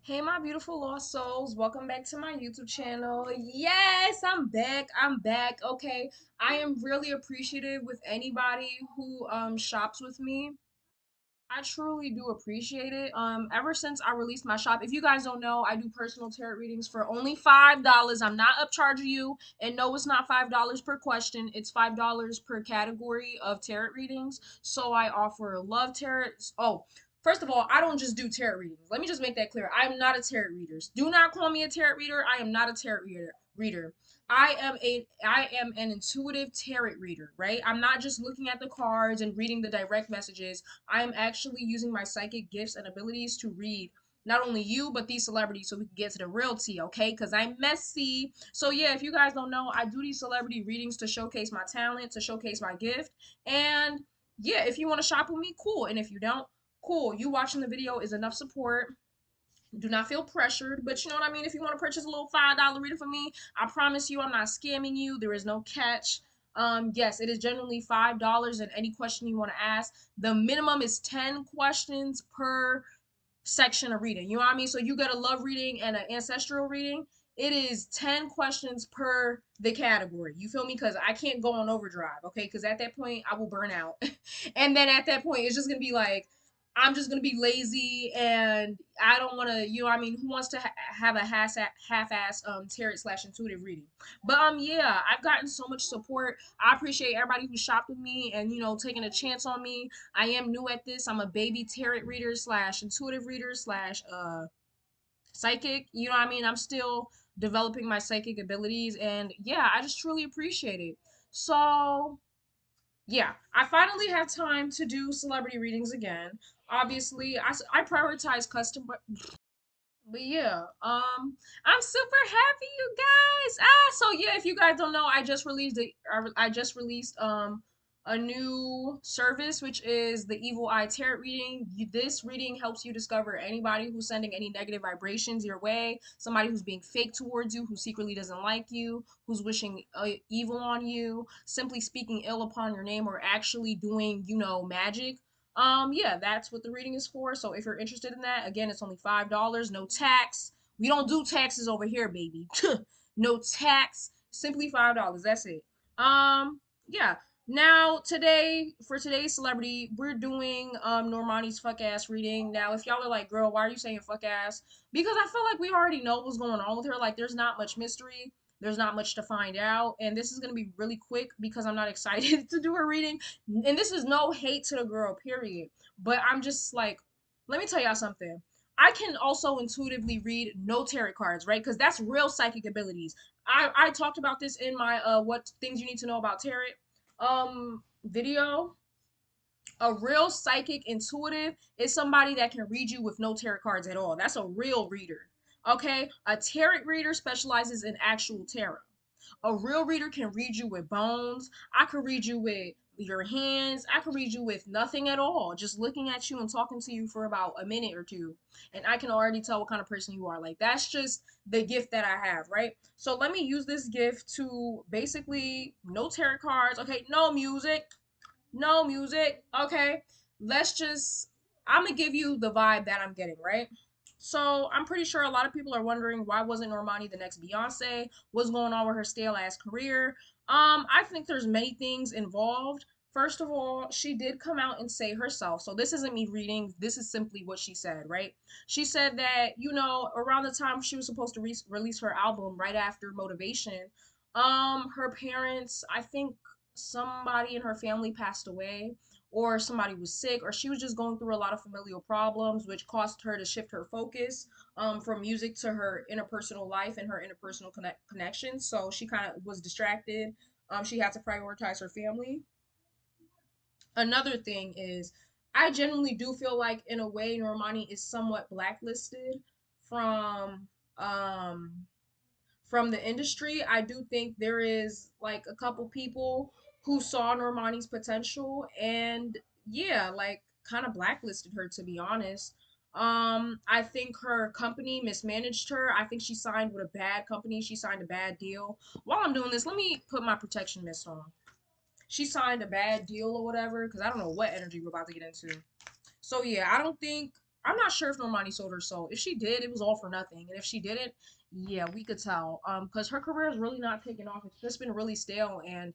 Hey, my beautiful lost souls. Welcome back to my YouTube channel. Yes, I'm back. I'm back. Okay. I am really appreciative with anybody who shops with me. I truly do appreciate it. Ever since I released my shop, if you guys don't know, I do personal tarot readings for only $5. I'm not upcharging you, and no, it's not $5 per question. It's $5 per category of tarot readings. So I offer love tarot. Oh, first of all, I don't just do tarot readings. Let me just make that clear. I am not a tarot reader. Do not call me a tarot reader. I am not a tarot reader. I am an intuitive tarot reader, right? I'm not just looking at the cards and reading the direct messages. I am actually using my psychic gifts and abilities to read not only you but these celebrities so we can get to the real tea, okay? Because I'm messy. So yeah, if you guys don't know, I do these celebrity readings to showcase my talent, to showcase my gift. And yeah, if you want to shop with me, cool. And if you don't, cool. You watching the video is enough support. Do not feel pressured, but you know what I mean. If you want to purchase a little $5 reader for me, I promise you I'm not scamming you. There is no catch. Yes, it is generally $5, and any question you want to ask, the minimum is 10 questions per section of reading. You know what I mean? So you get a love reading and an ancestral reading. It is 10 questions per the category. You feel me? Because I can't go on overdrive, okay? Because at that point, I will burn out. And then at that point, it's just going to be like, I'm just going to be lazy and I don't want to, you know what I mean? Who wants to have a half-ass tarot slash intuitive reading? But yeah, I've gotten so much support. I appreciate everybody who shopped with me and, taking a chance on me. I am new at this. I'm a baby tarot reader slash intuitive reader slash psychic. You know what I mean? I'm still developing my psychic abilities, and yeah, I just truly appreciate it. So yeah, I finally have time to do celebrity readings again. Obviously, I prioritize customer. But yeah, I'm super happy, you guys. So yeah, if you guys don't know, I just released a new service, which is the Evil Eye Tarot reading. This reading helps you discover anybody who's sending any negative vibrations your way, somebody who's being fake towards you, who secretly doesn't like you, who's wishing evil on you, simply speaking ill upon your name, or actually doing, magic. Yeah, that's what the reading is for. So if you're interested in that, again, it's only $5, no tax. We don't do taxes over here, baby. No tax, simply $5. That's it. Yeah. Now today, for today's celebrity, we're doing Normani's fuck ass reading. Now, if y'all are like, girl, why are you saying fuck ass? Because I feel like we already know what's going on with her. Like, there's not much mystery. There's not much to find out, and this is gonna be really quick because I'm not excited to do her reading. And this is no hate to the girl, period. But I'm just like, let me tell y'all something. I can also intuitively read no tarot cards, right? Because that's real psychic abilities. I talked about this in my what things you need to know about tarot video. A real psychic intuitive is somebody that can read you with no tarot cards at all. That's a real reader. Okay? A tarot reader specializes in actual tarot. A real reader can read you with bones. I could read you with your hands. I could read you with nothing at all. Just looking at you and talking to you for about a minute or two. And I can already tell what kind of person you are. Like, that's just the gift that I have, right? So let me use this gift to basically no tarot cards. Okay, no music. No music. Okay. Let's just I'm gonna give you the vibe that I'm getting, right? So I'm pretty sure a lot of people are wondering why wasn't Normani the next Beyonce? What's going on with her stale ass career? I think there's many things involved. First of all, she did come out and say herself. So this isn't me reading. This is simply what she said, right? She said that, around the time she was supposed to release her album right after Motivation, her parents, I think somebody in her family passed away, or somebody was sick, or she was just going through a lot of familial problems, which caused her to shift her focus from music to her interpersonal life and her interpersonal connections. So she kind of was distracted. She had to prioritize her family. Another thing is, I genuinely do feel like, in a way, Normani is somewhat blacklisted from um the industry. I do think there is like a couple people who saw Normani's potential and yeah, like kind of blacklisted her, to be honest. I think her company mismanaged her. I think she signed with a bad company. She signed a bad deal. While I'm doing this, let me put my protection mist on. She signed a bad deal or whatever, because I don't know what energy we're about to get into. So yeah, I don't think I'm not sure if Normani sold her soul. If she did, it was all for nothing. And if she didn't, yeah, we could tell. Because her career is really not taking off. It's just been really stale. And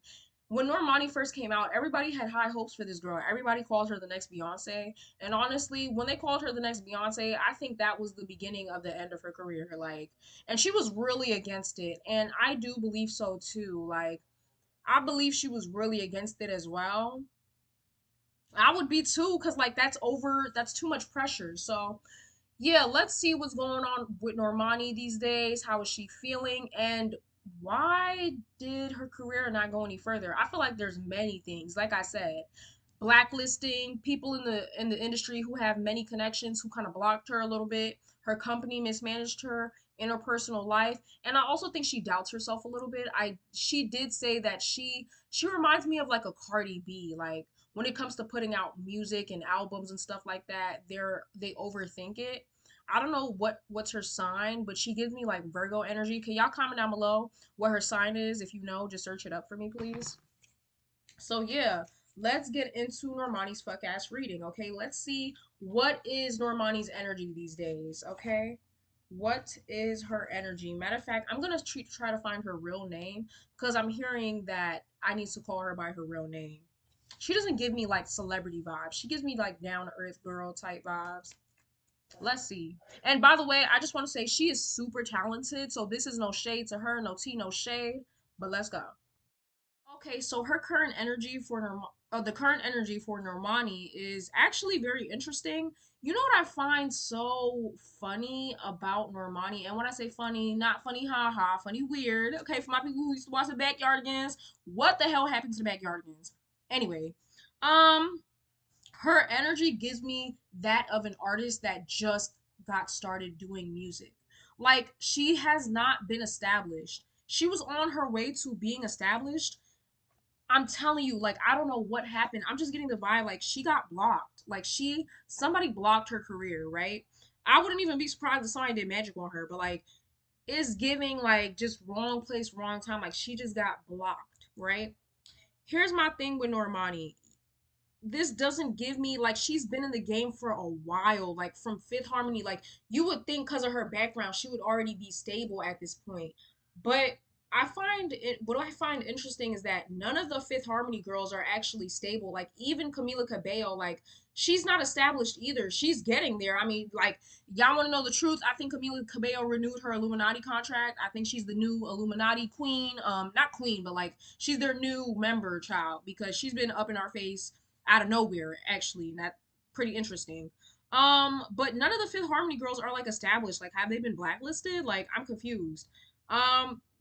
when Normani first came out, everybody had high hopes for this girl. Everybody called her the next Beyonce. And honestly, when they called her the next Beyonce, I think that was the beginning of the end of her career. Like, and she was really against it. And I do believe so too. Like, I believe she was really against it as well. I would be too, because like that's too much pressure. So yeah, let's see what's going on with Normani these days. How is she feeling? And why did her career not go any further? I feel like there's many things. Like I said, blacklisting people in the industry who have many connections who kind of blocked her a little bit. Her company mismanaged her in her personal life, and I also think she doubts herself a little bit. I She did say that she reminds me of like a Cardi B. Like when it comes to putting out music and albums and stuff like that, they overthink it. I don't know what's her sign, but she gives me like Virgo energy. Can y'all comment down below what her sign is? If you know, just search it up for me, please. So yeah, let's get into Normani's fuck ass reading. Okay, let's see what is Normani's energy these days. Okay, what is her energy? Matter of fact, I'm gonna try to find her real name because I'm hearing that I need to call her by her real name. She doesn't give me like celebrity vibes. She gives me like down to earth girl type vibes. Let's see. And by the way, I just want to say she is super talented. So this is no shade to her, no tea, no shade. But let's go. Okay, so her current energy for the current energy for Normani is actually very interesting. You know what I find so funny about Normani? And when I say funny, not funny haha, funny weird. Okay, for my people who used to watch the Backyardigans, what the hell happened to the Backyardigans? Anyway, um, her energy gives me that of an artist that just got started doing music. Like she has not been established. She was on her way to being established. I'm telling you, like, I don't know what happened. I'm just getting the vibe like she got blocked. Like somebody blocked her career, right? I wouldn't even be surprised if somebody did magic on her, but like it's giving like just wrong place, wrong time. Like she just got blocked, right? Here's my thing with Normani. This doesn't give me like she's been in the game for a while, like from Fifth Harmony. Like you would think because of her background, she would already be stable at this point. But what I find interesting is that none of the Fifth Harmony girls are actually stable. Like even Camila Cabello, like she's not established either. She's getting there. I mean, like y'all want to know the truth? I think Camila Cabello renewed her Illuminati contract. I think she's the new Illuminati queen. Not queen, but like she's their new member child because she's been up in our face out of nowhere, actually. And that's pretty interesting. But none of the Fifth Harmony girls are like established. Like, have they been blacklisted? Like, I'm confused.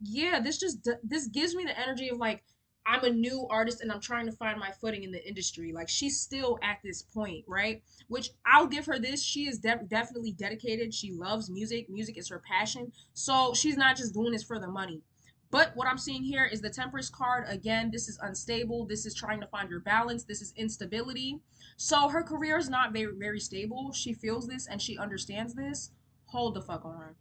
Yeah, this gives me the energy of like I'm a new artist and I'm trying to find my footing in the industry. Like she's still at this point, right? Which I'll give her this. She is definitely dedicated. She loves music. Music is her passion. So she's not just doing this for the money. But what I'm seeing here is the Temperance card. Again, this is unstable. This is trying to find your balance. This is instability. So her career is not very, very stable. She feels this and she understands this. Hold the fuck on.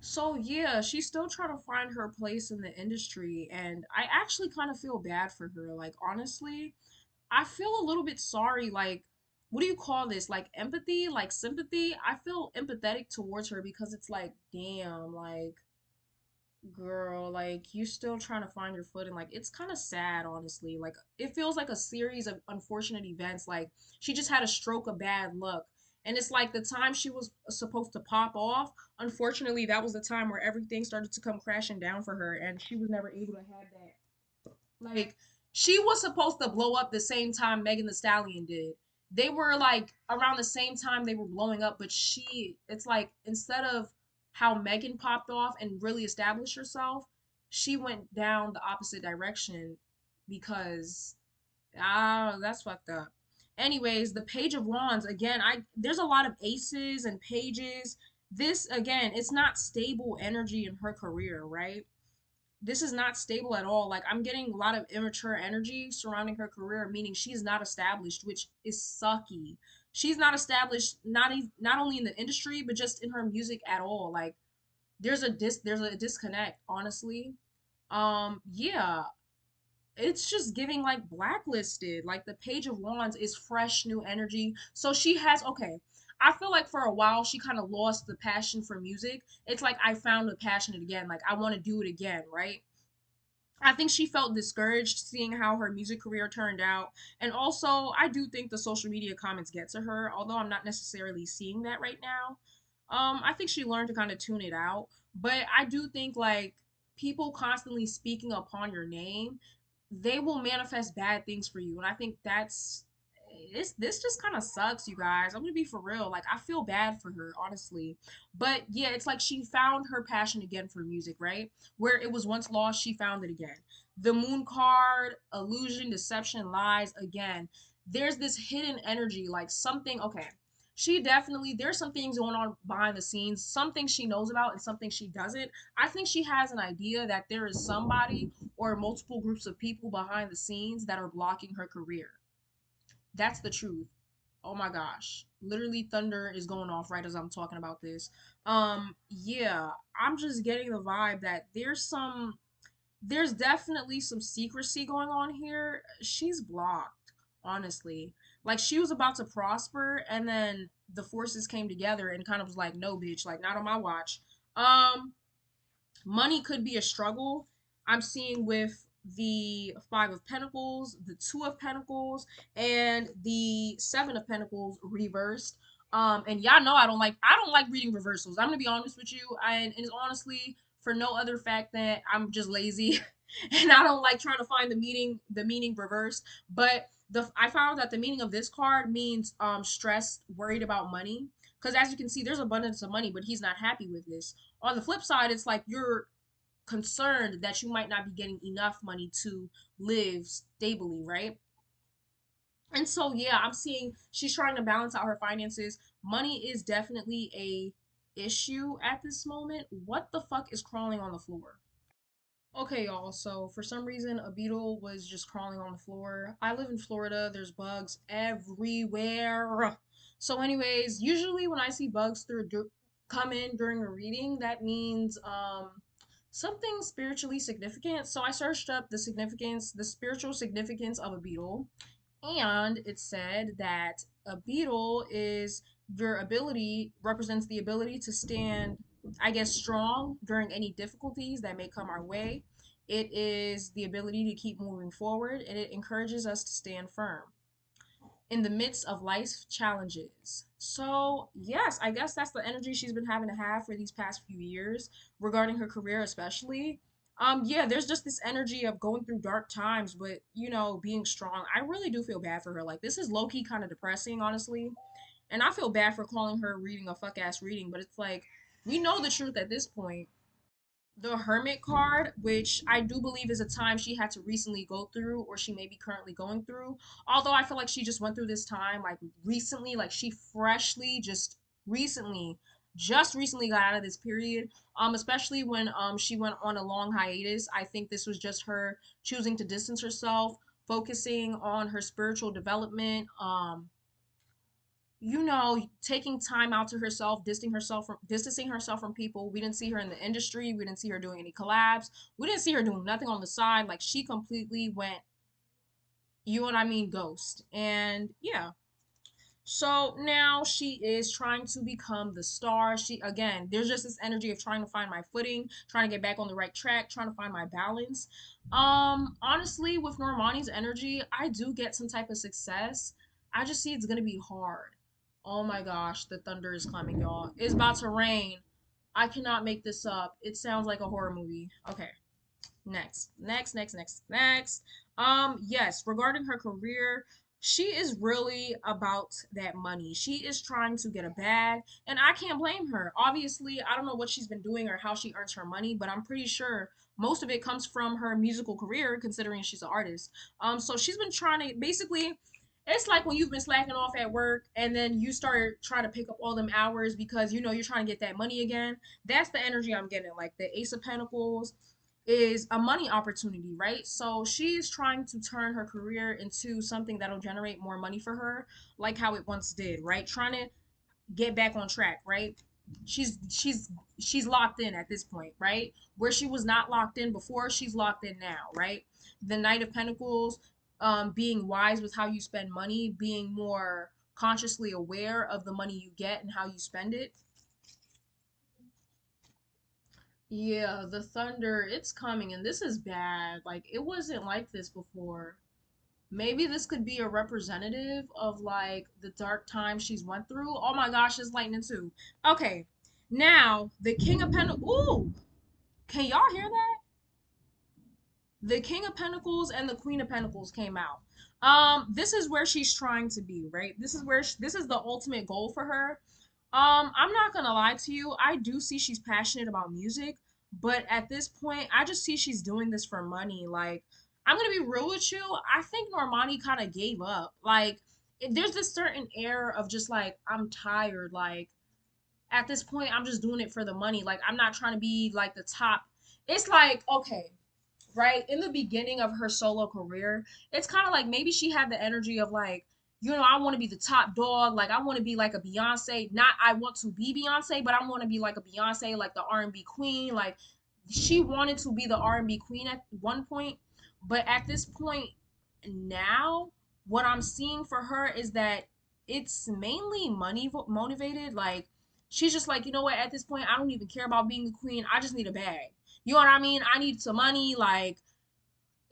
So yeah, she's still trying to find her place in the industry, and I actually kind of feel bad for her. Like honestly, I feel a little bit sorry. Like, what do you call this? Like empathy, like sympathy. I feel empathetic towards her because it's like, damn, like girl, like you still trying to find your footing. Like it's kind of sad, honestly. Like it feels like a series of unfortunate events. Like she just had a stroke of bad luck. And it's like the time she was supposed to pop off, unfortunately, that was the time where everything started to come crashing down for her, and she was never able to have that. Like she was supposed to blow up the same time Megan the Stallion did. They were like around the same time they were blowing up, but it's like instead of how Megan popped off and really established herself, she went down the opposite direction because that's fucked up. Anyways, the Page of Wands again, I there's a lot of aces and pages. This again, it's not stable energy in her career, right? This is not stable at all. Like I'm getting a lot of immature energy surrounding her career, meaning she's not established, which is sucky. She's not established, not only in the industry, but just in her music at all. Like there's a disconnect, honestly. Yeah. it's just giving like blacklisted. Like the Page of Wands is fresh new energy. So she has, okay. I feel like for a while she kind of lost the passion for music. It's like I found the passion again. Like I want to do it again, right? I think she felt discouraged seeing how her music career turned out. And also, I do think the social media comments get to her, although I'm not necessarily seeing that right now. I think she learned to kind of tune it out. But I do think like people constantly speaking upon your name, they will manifest bad things for you. And I think this just kind of sucks, you guys. I'm gonna be for real. Like I feel bad for her, honestly. But yeah, it's like she found her passion again for music, right? Where it was once lost, she found it again. The moon card, illusion, deception, lies again. There's this hidden energy, like something, okay. She definitely, there's some things going on behind the scenes, some things she knows about and some things she doesn't. I think she has an idea that there is somebody or multiple groups of people behind the scenes that are blocking her career. That's the truth. Oh my gosh. Literally thunder is going off right as I'm talking about this. Yeah, I'm just getting the vibe that there's definitely some secrecy going on here. She's blocked, honestly. Like she was about to prosper and then the forces came together and kind of was like, "No, bitch, like not on my watch." Um Money could be a struggle. I'm seeing with the Five of Pentacles, the Two of Pentacles, and the Seven of Pentacles reversed. And y'all know I don't like reading reversals. I'm gonna be honest with you, and it's honestly for no other fact that I'm just lazy, and I don't like trying to find the meaning reversed. But I found that the meaning of this card means stressed, worried about money. Because as you can see, there's abundance of money, but he's not happy with this. On the flip side, it's like you're concerned that you might not be getting enough money to live stably, right? And so yeah, I'm seeing she's trying to balance out her finances. Money is definitely a issue at this moment. What the fuck is crawling on the floor? Okay, y'all. So for some reason, a beetle was just crawling on the floor. I live in Florida. There's bugs everywhere. So, anyways, usually when I see bugs come in during a reading, that means something spiritually significant. So I searched up the spiritual significance of a beetle, and it said that a beetle is your ability represents the ability to stand, I guess, strong during any difficulties that may come our way. It is the ability to keep moving forward, and it encourages us to stand firm in the midst of life challenges. So, yes, I guess that's the energy she's been having to have for these past few years regarding her career, especially. Yeah, there's just this energy of going through dark times, but being strong. I really do feel bad for her. Like, this is low key kind of depressing, honestly. And I feel bad for calling her reading a fuck ass reading, but it's like, we know the truth at this point. The Hermit card, which I do believe is a time she had to recently go through, or she may be currently going through. Although I feel like she just went through this time like recently, like she freshly just recently got out of this period. Especially when she went on a long hiatus. I think this was just her choosing to distance herself, focusing on her spiritual development. Taking time out to herself, distancing herself from people. We didn't see her in the industry. We didn't see her doing any collabs. We didn't see her doing nothing on the side. Like she completely went, you know what I mean, ghost. And yeah, so now she is trying to become the star. She again, there's just this energy of trying to find my footing, trying to get back on the right track, trying to find my balance. Honestly, with Normani's energy, I do get some type of success. I just see it's gonna be hard. Oh my gosh, the thunder is coming, y'all. It's about to rain. I cannot make this up. It sounds like a horror movie. Okay. Next. Yes, regarding her career, she is really about that money. She is trying to get a bag, and I can't blame her. Obviously, I don't know what she's been doing or how she earns her money, but I'm pretty sure most of it comes from her musical career, considering she's an artist. So she's been trying to basically. It's like when you've been slacking off at work and then you start trying to pick up all them hours because you're trying to get that money again. That's the energy I'm getting. Like the Ace of Pentacles is a money opportunity, right? So she is trying to turn her career into something that'll generate more money for her, like how it once did, right? Trying to get back on track, right? She's she's locked in at this point, right? Where she was not locked in before, she's locked in now, right? The Knight of Pentacles, being wise with how you spend money, being more consciously aware of the money you get and how you spend it. Yeah, the thunder, it's coming, and this is bad. Like, it wasn't like this before. Maybe this could be a representative of like the dark times she's went through. Oh my gosh, it's lightning too. Okay, now the King of Pentacles. Ooh, can y'all hear that? The King of Pentacles and the Queen of Pentacles came out. This is where she's trying to be, right? This is where this is the ultimate goal for her. I'm not gonna lie to you. I do see she's passionate about music, but at this point, I just see she's doing this for money. Like, I'm gonna be real with you. I think Normani kind of gave up. Like, there's this certain air of just like I'm tired. Like, at this point, I'm just doing it for the money. Like, I'm not trying to be like the top. It's like, okay, right? In the beginning of her solo career, it's kind of like maybe she had the energy of like, I want to be the top dog. Like I want to be like a Beyonce. Not I want to be Beyonce, but I want to be like a Beyonce, like the R&B queen. Like she wanted to be the R&B queen at one point, but at this point now, what I'm seeing for her is that it's mainly money motivated. Like she's just like, you know what? At this point, I don't even care about being the queen. I just need a bag. You know what I mean? I need some money. Like,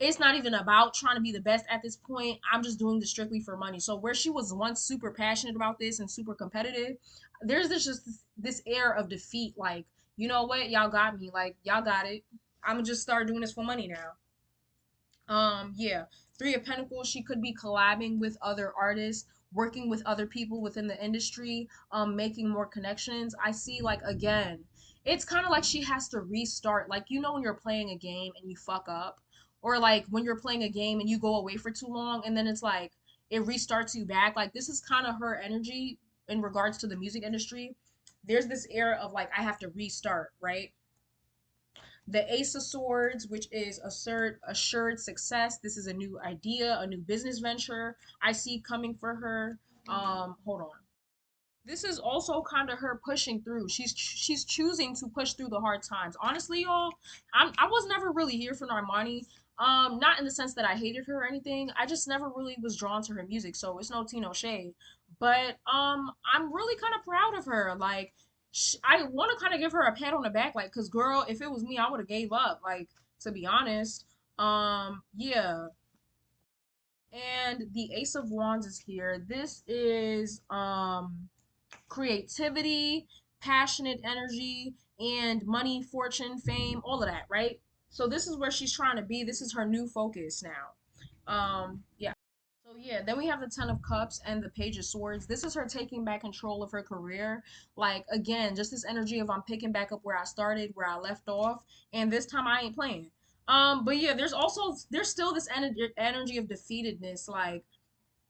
it's not even about trying to be the best at this point. I'm just doing this strictly for money. So where she was once super passionate about this and super competitive, there's this air of defeat. Like, you know what? Y'all got me. Like, y'all got it. I'm gonna just start doing this for money now. Yeah. Three of Pentacles, she could be collabing with other artists, working with other people within the industry, making more connections. I see like again, it's kind of like she has to restart. Like when you're playing a game and you fuck up, or like when you're playing a game and you go away for too long and then it's like it restarts you back. Like this is kind of her energy in regards to the music industry. There's this era of like I have to restart, right? The Ace of Swords, which is assured success. This is a new idea, a new business venture I see coming for her. Hold on. This is also kind of her pushing through. She's choosing to push through the hard times. Honestly, y'all, I was never really here for Normani. Not in the sense that I hated her or anything. I just never really was drawn to her music, so it's no tea, no shade. But I'm really kind of proud of her. Like, I want to kind of give her a pat on the back, like, cause girl, if it was me, I would have gave up. Like, to be honest. Yeah. And the Ace of Wands is here. This is creativity, passionate energy, and money, fortune, fame, all of that, right? So this is where she's trying to be. This is her new focus now. Yeah. So yeah, then we have the Ten of Cups and the Page of Swords. This is her taking back control of her career. Like again, just this energy of I'm picking back up where I started, where I left off, and this time I ain't playing. But yeah, there's still this energy of defeatedness. Like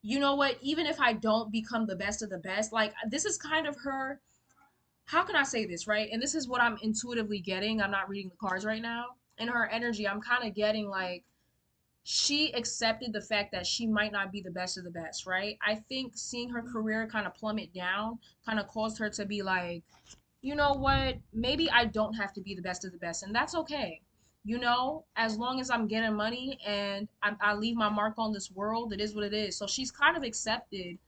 you know what? Even if I don't become the best of the best, like this is kind of her. How can I say this, right? And this is what I'm intuitively getting. I'm not reading the cards right now. In her energy, I'm kind of getting like she accepted the fact that she might not be the best of the best, right? I think seeing her career kind of plummet down kind of caused her to be like, you know what? Maybe I don't have to be the best of the best, and that's okay. As long as I'm getting money and I leave my mark on this world, it is what it is. So she's kind of accepted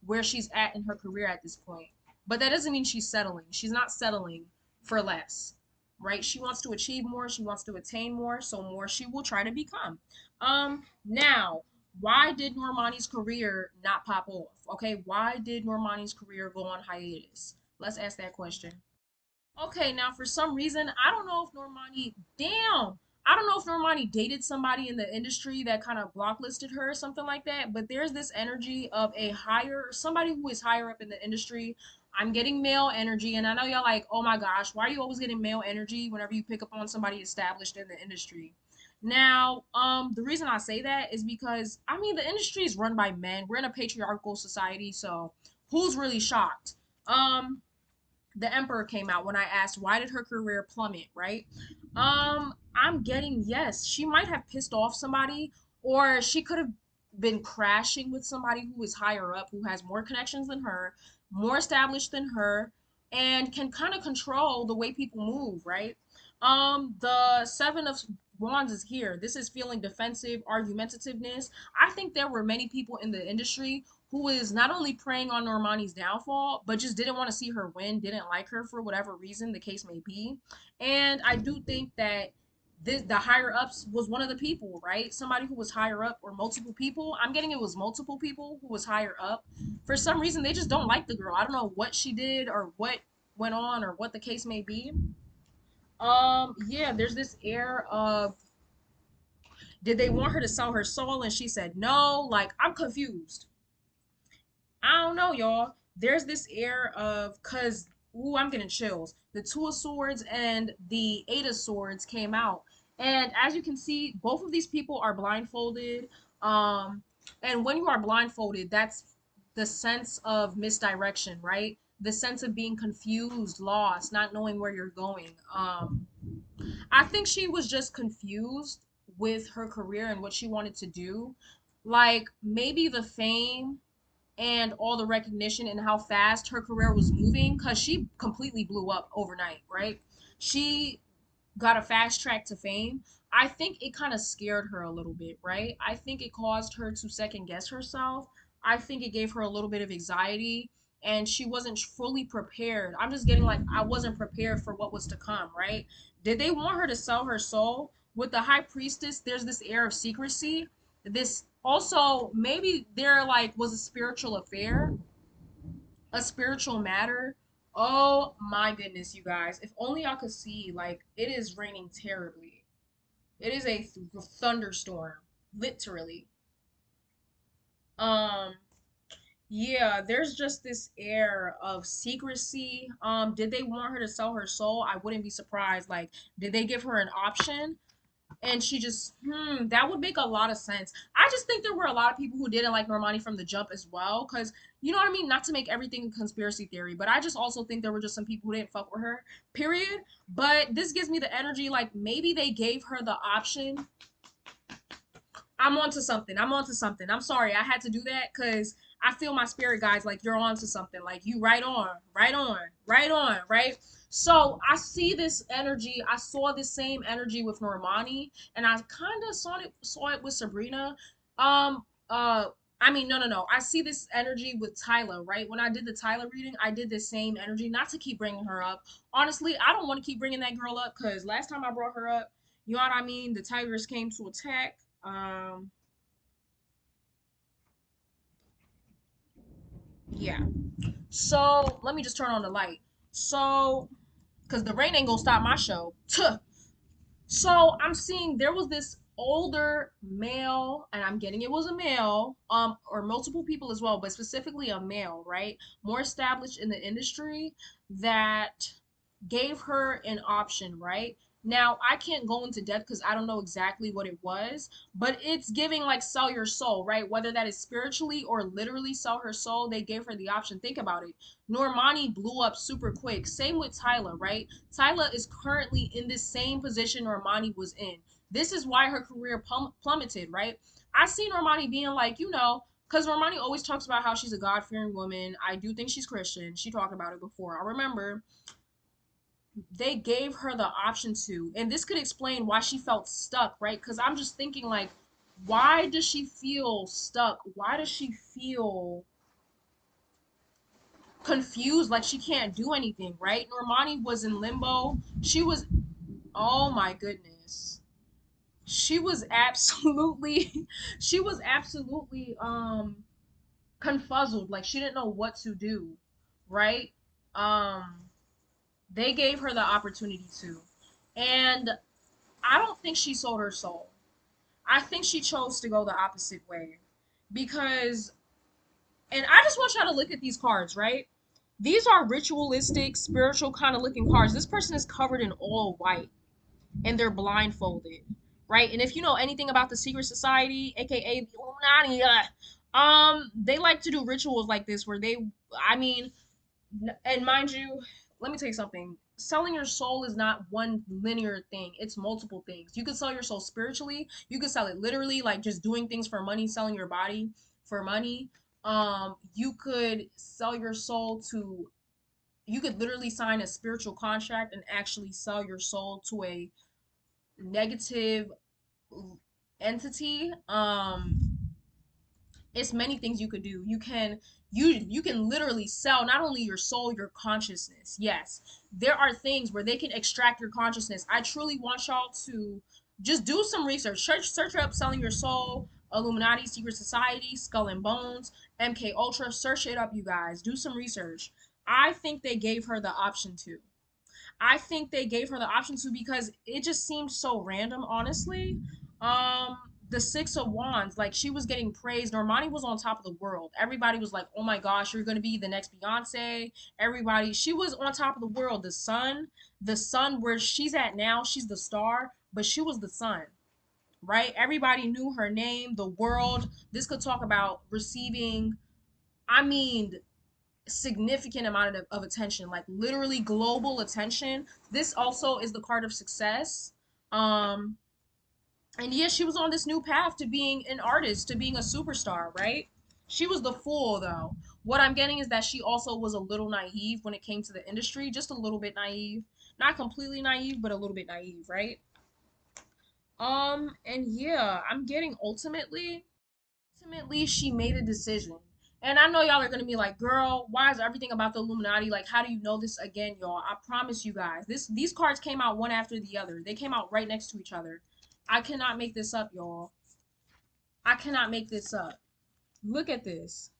where she's at in her career at this point. But that doesn't mean she's settling. She's not settling for less, right? She wants to achieve more. She wants to attain more. So more she will try to become. Now, why did Normani's career not pop off? Okay, why did Normani's career go on hiatus? Let's ask that question. Okay, now for some reason, I don't know if Normani dated somebody in the industry that kind of blocklisted her or something like that, but there's this energy of somebody who is higher up in the industry. I'm getting male energy, and I know y'all like, oh my gosh, why are you always getting male energy whenever you pick up on somebody established in the industry? Now, the reason I say that is because I mean the industry is run by men. We're in a patriarchal society, so who's really shocked? The Emperor came out when I asked why did her career plummet, right? I'm getting yes, she might have pissed off somebody, or she could have been crashing with somebody who is higher up, who has more connections than her, more established than her. and can kind of control the way people move, right? The Seven of Wands is here. This is feeling defensive, argumentativeness. I think there were many people in the industry who is not only preying on Normani's downfall, but just didn't want to see her win, didn't like her for whatever reason the case may be. And I do think that the higher ups was one of the people, right? Somebody who was higher up, or multiple people. I'm getting it was multiple people who was higher up. For some reason, they just don't like the girl. I don't know what she did or what went on or what the case may be. Yeah, there's this air of, did they want her to sell her soul and she said no? Like, I'm confused. I don't know, y'all. There's this air of, cause ooh, I'm getting chills. The Two of Swords and the Eight of Swords came out, and as you can see, both of these people are blindfolded. Um, and when you are blindfolded, that's the sense of misdirection, right? The sense of being confused, lost, not knowing where you're going. I think she was just confused with her career and what she wanted to do. Like maybe the fame and all the recognition and how fast her career was moving, because she completely blew up overnight, right? She got a fast track to fame. I think it kind of scared her a little bit, right? I think it caused her to second guess herself. I think it gave her a little bit of anxiety, and she wasn't fully prepared. I'm just getting like, I wasn't prepared for what was to come, right? Did they want her to sell her soul? With the high priestess, there's this air of secrecy. This also, maybe there like was a spiritual affair, a spiritual matter. Oh my goodness, you guys. If only y'all could see, like, it is raining terribly. It is a thunderstorm, literally. Um, yeah, there's just this air of secrecy. Did they want her to sell her soul? I wouldn't be surprised. Like, did they give her an option? And she just, that would make a lot of sense. I just think there were a lot of people who didn't like Normani from the jump as well, because you know what I mean. Not to make everything a conspiracy theory, but I just also think there were just some people who didn't fuck with her. Period. But this gives me the energy like maybe they gave her the option. I'm onto something. I'm onto something. I'm sorry I had to do that because I feel my spirit guys like you're onto something. Like you right on, right on, right on, right. So I see this energy. I saw this same energy with Normani, and I kind of saw it with Sabrina. Um. I mean, no. I see this energy with Tyla, right? When I did the Tyla reading, I did the same energy. Not to keep bringing her up. Honestly, I don't want to keep bringing that girl up because last time I brought her up, you know what I mean? The tigers came to attack. Yeah. So let me just turn on the light. So, because the rain ain't gonna stop my show. Tuh. So I'm seeing there was this older male, and I'm getting it was a male, or multiple people as well, but specifically a male, right? More established in the industry that gave her an option, right? Now, I can't go into depth because I don't know exactly what it was, but it's giving like sell your soul, right? Whether that is spiritually or literally sell her soul, they gave her the option. Think about it. Normani blew up super quick. Same with Tyla, right? Tyla is currently in the same position Normani was in. This is why her career plummeted, right? I see Normani being like, because Normani always talks about how she's a God fearing woman. I do think she's Christian. She talked about it before. I remember they gave her the option to, and this could explain why she felt stuck, right? Because I'm just thinking like, why does she feel stuck? Why does she feel confused, like she can't do anything, right? Normani was in limbo. She was, oh my goodness, she was absolutely she was absolutely confuzzled, like she didn't know what to do, right? um they gave her the opportunity to, and I don't think she sold her soul. I think she chose to go the opposite way. Because, and I just want y'all to look at these cards, right? These are ritualistic, spiritual kind of looking cards. This person is covered in all white and they're blindfolded, right? And if you know anything about the secret society, aka the Illuminati, they like to do rituals like this where they, I mean, and mind you, let me tell you something. Selling your soul is not one linear thing. It's multiple things. You could sell your soul spiritually. You could sell it literally, like just doing things for money, selling your body for money. You could sell your soul to You could literally sign a spiritual contract and actually sell your soul to a negative entity. It's many things you could do. You can literally sell not only your soul, your consciousness. Yes, there are things where they can extract your consciousness. I truly want y'all to just do some research. Search up selling your soul, Illuminati, Secret Society, Skull and Bones, MK Ultra. Search it up, you guys. Do some research. I think they gave her the option to. I think they gave her the option to because it just seemed so random, honestly. Um, the Six of Wands, like she was getting praised. Normani was on top of the world. Everybody was like, "Oh my gosh, you're gonna be the next Beyonce." Everybody, she was on top of the world. The sun, where she's at now, she's the star, but she was the sun, right? Everybody knew her name. The world. This could talk about receiving. I mean, significant amount of attention, like literally global attention. This also is the card of success. um and yes, she was on this new path to being an artist, to being a superstar, right? She was the fool though. What I'm getting is that she also was a little naive when it came to the industry, just a little bit naive, not completely naive, but a little bit naive, right? And yeah, I'm getting ultimately she made a decision. And I know y'all are gonna be like, girl, why is everything about the Illuminati? Like, how do you know this again, y'all? I promise you guys. These cards came out one after the other. They came out right next to each other. I cannot make this up, y'all. I cannot make this up. Look at this.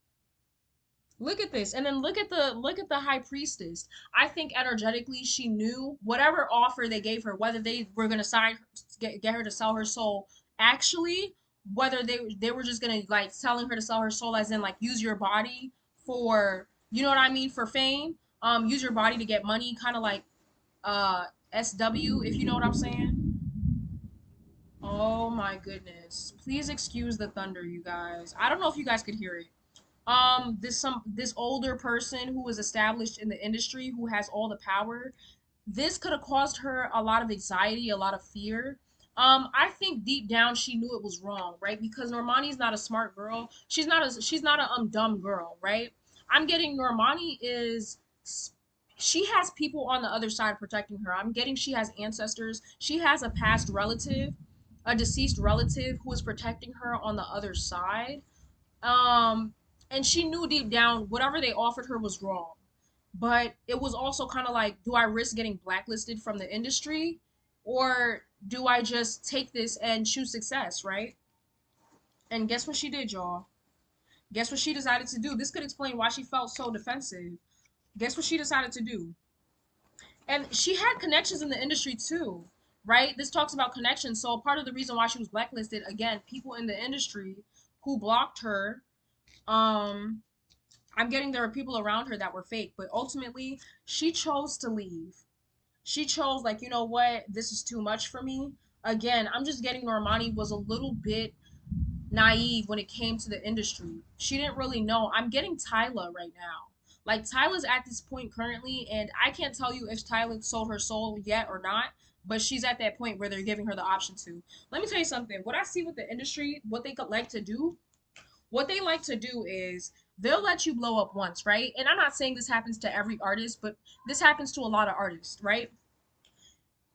Look at this. And then look at the high priestess. I think energetically she knew whatever offer they gave her, whether they were gonna get her to sell her soul, actually, whether they were just gonna like telling her to sell her soul as in like use your body for, you know what I mean, for fame. Use your body to get money, kind of like uh SW, if you know what I'm saying. Oh my goodness. Please excuse the thunder, you guys. I don't know if you guys could hear it. This older person who was established in the industry, who has all the power, this could have caused her a lot of anxiety, a lot of fear. I think deep down she knew it was wrong, right? Because Normani's not a smart girl. She's not a dumb girl, right? I'm getting Normani is, she has people on the other side protecting her. I'm getting she has ancestors. She has a past relative, a deceased relative who is protecting her on the other side. um and she knew deep down whatever they offered her was wrong, but it was also kind of like, do I risk getting blacklisted from the industry, or do I just take this and choose success, right? And guess what she did, y'all? Guess what she decided to do? This could explain why she felt so defensive. Guess what she decided to do? And she had connections in the industry too, right? This talks about connections. So part of the reason why she was blacklisted, again, people in the industry who blocked her. um I'm getting there were people around her that were fake, but ultimately she chose to leave. She chose, like, you know what, this is too much for me. Again, I'm just getting Normani was a little bit naive when it came to the industry. She didn't really know. I'm getting Tyla right now. Like Tyla's at this point currently, and I can't tell you if Tyla sold her soul yet or not, but she's at that point where they're giving her the option to. Let me tell you something. What I see with the industry, what they could like to do, what they like to do is they'll let you blow up once, right? And I'm not saying this happens to every artist, but this happens to a lot of artists, right?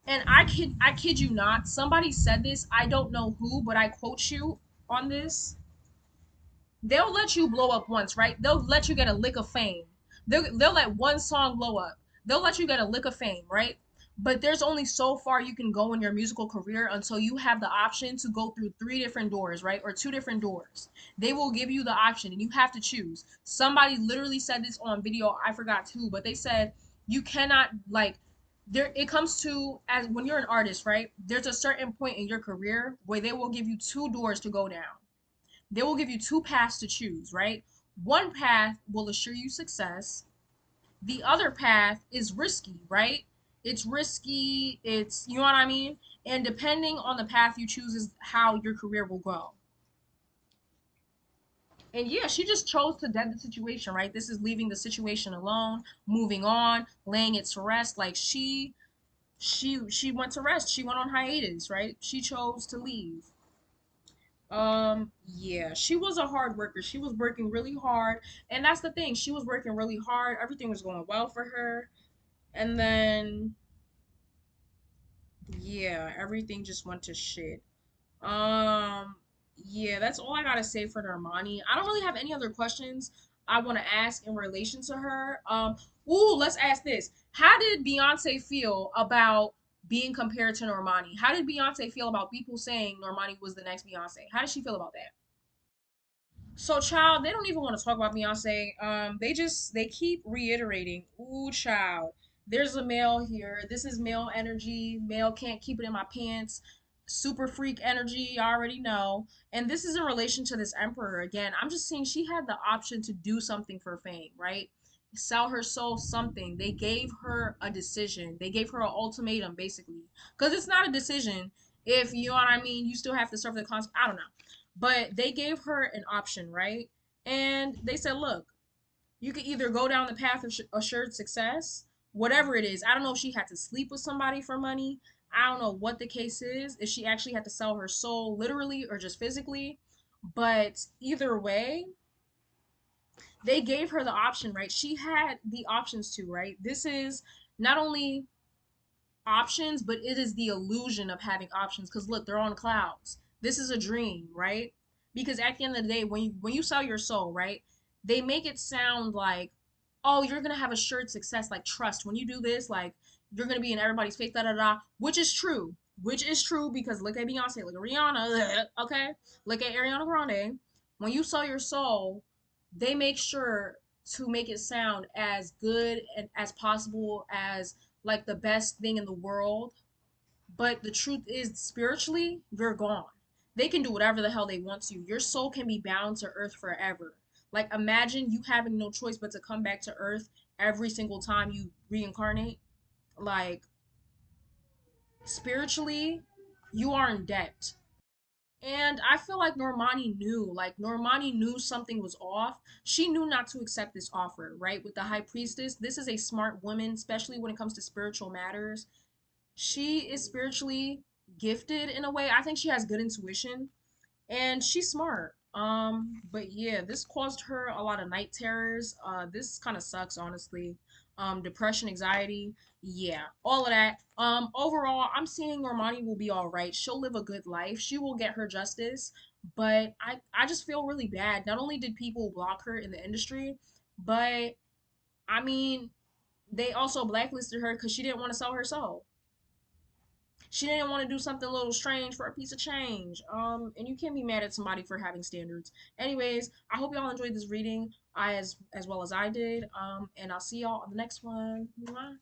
And I kid you not, somebody said this, I don't know who, but I quote you on this. They'll let you blow up once, right? They'll let you get a lick of fame. They'll let one song blow up. They'll let you get a lick of fame, right? But there's only so far you can go in your musical career until you have the option to go through three different doors, right? Or two different doors. They will give you the option and you have to choose. Somebody literally said this on video, I forgot who, but they said you cannot, like, there it comes to, as when you're an artist, right? There's a certain point in your career where they will give you two doors to go down. They will give you two paths to choose, right? One path will assure you success. The other path is risky, right? It's risky, it's, you know what I mean? And depending on the path you choose is how your career will go. And yeah, she just chose to dead the situation, right? This is leaving the situation alone, moving on, laying it to rest. Like she went to rest. She went on hiatus, right? She chose to leave. Yeah, she was a hard worker. She was working really hard, and that's the thing. She was working really hard. Everything was going well for her, and then yeah, everything just went to shit. Um, yeah, that's all I gotta say for Normani. I don't really have any other questions I want to ask in relation to her. Ooh, let's ask this. How did Beyonce feel about being compared to Normani? How did Beyonce feel about people saying Normani was the next Beyonce? How did she feel about that? So, child, they don't even want to talk about Beyonce. They keep reiterating, "Ooh, child, there's a male here. This is male energy. Male can't keep it in my pants. Super freak energy. I already know." And this is in relation to this emperor again. I'm just saying she had the option to do something for fame, right? Sell her soul, something. They gave her a decision. They gave her an ultimatum, basically, because it's not a decision if you know what I mean. You still have to serve the consequence. I don't know, but they gave her an option, right? And they said, look, you could either go down the path of assured success, whatever it is. I don't know if she had to sleep with somebody for money. I don't know what the case is, if she actually had to sell her soul literally or just physically. But either way, they gave her the option, right? She had the options to, right? This is not only options, but it is the illusion of having options. Because look, they're on clouds. This is a dream, right? Because at the end of the day, when you sell your soul, right, they make it sound like, oh, you're gonna have assured success, like trust. When you do this, like you're gonna be in everybody's face, da da da. Which is true. Which is true because look at Beyonce, look at Rihanna, okay, look at Ariana Grande. When you sell your soul, they make sure to make it sound as good and as possible as like the best thing in the world. But the truth is, spiritually, you're gone. They can do whatever the hell they want to. Your soul can be bound to earth forever. Like, imagine you having no choice but to come back to earth every single time you reincarnate. Like, spiritually, you are in debt. And I feel like Normani knew something was off. She knew not to accept this offer, right? With the high priestess, this is a smart woman, especially when it comes to spiritual matters. She is spiritually gifted in a way. I think she has good intuition and she's smart. But yeah, this caused her a lot of night terrors. This kind of sucks, honestly. Depression, anxiety, yeah, all of that. Overall, I'm seeing Normani will be all right. She'll live a good life. She will get her justice. But I just feel really bad. Not only did people block her in the industry, but I mean, they also blacklisted her because she didn't want to sell her soul. She didn't want to do something a little strange for a piece of change. And you can't be mad at somebody for having standards. Anyways, I hope y'all enjoyed this reading as well as I did. And I'll see y'all on the next one. Mwah.